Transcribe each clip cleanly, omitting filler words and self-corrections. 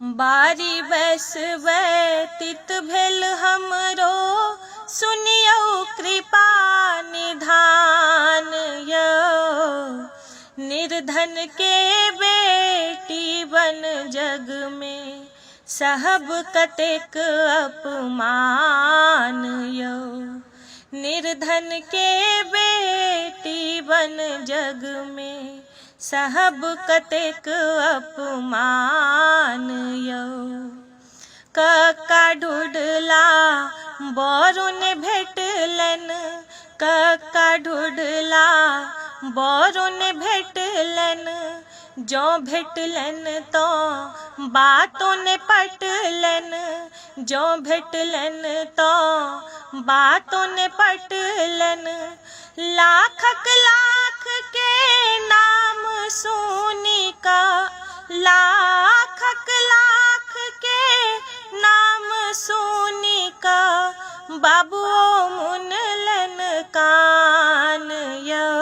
बारी बैस व्यतीत भेल हमरो, सुनियौ कृपा निधान यौ। निर्धन के बेटी बन जग में, सहब कतेक अपमान यौ। निर्धन के बेटी बन जग में, सहब कतेक अपमान यौ। कक्का ढूढ़ला बरुन भेटलन, कक्का ढूढ़ला बरुन भेटलन। जो भेटलन तो बातों ने पटलन, जो भेटलन तो बातों ने पटलन। लाखक लाख के नाम सुनी का, लाखक लाख के नाम सुनी का। बाबुओ मुनलन कान यौ।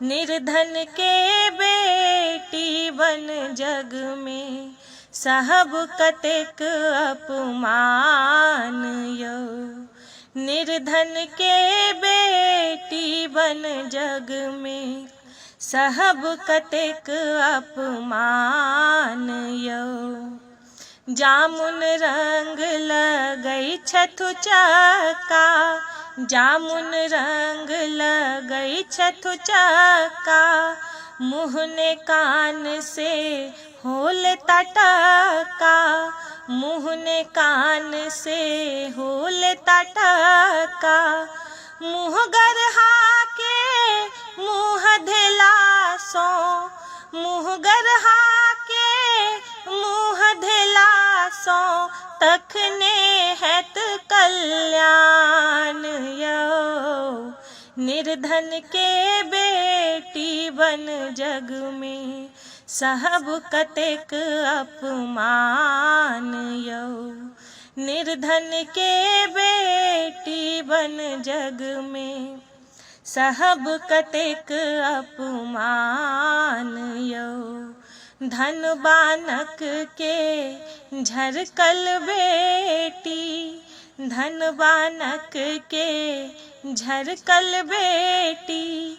निर्धन के बेटी बन जग में, सहब कतेक अपमान यौ। निर्धन के बेटी बन जग में, सहब कतेक अपमान यौ। जामुन रंग लगै छथु चक्का, जामुन रंग लगै छथु चक्का। मुँह ने कान से होल टटका, मुँह ने कान से होल टटका। मुँह गरहा के मुँह धेला सो, मुँह गरहा के मुँह धेला सो। तखने हैत कल्याण यौ। निर्धन के बेटी बन जग में, सहब कतेक अपमान यौ। निर्धन के बेटी बन जग में, सहब कतेक अपमान यौ। धन बानक के झरकल बेटी, धन बानक के झरकल बेटी।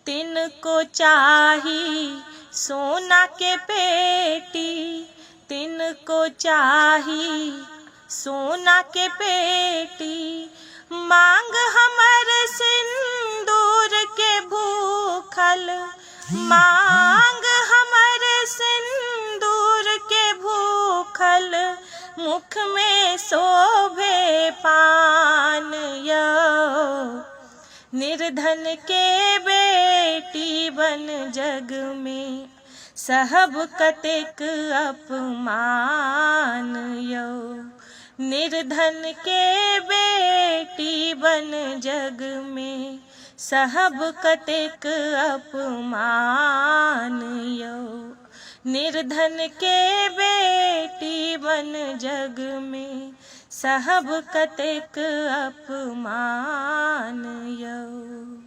तिनको चाही सोना के पेटी, तिनको चाही सोना के पेटी। मांग हमर सिंदूर के भूखल, मांग हमर सिंदूर के भूखल। मुख में शोभे पान यौ। निर्धन के बेटी बन जग में, सहब कतेक अपमान यौ। निर्धन के बेटी बन जग में, सहब कतेक अपमान यौ। निर्धन के बेटी बन जग में, सहब कतेक अपमान यौ।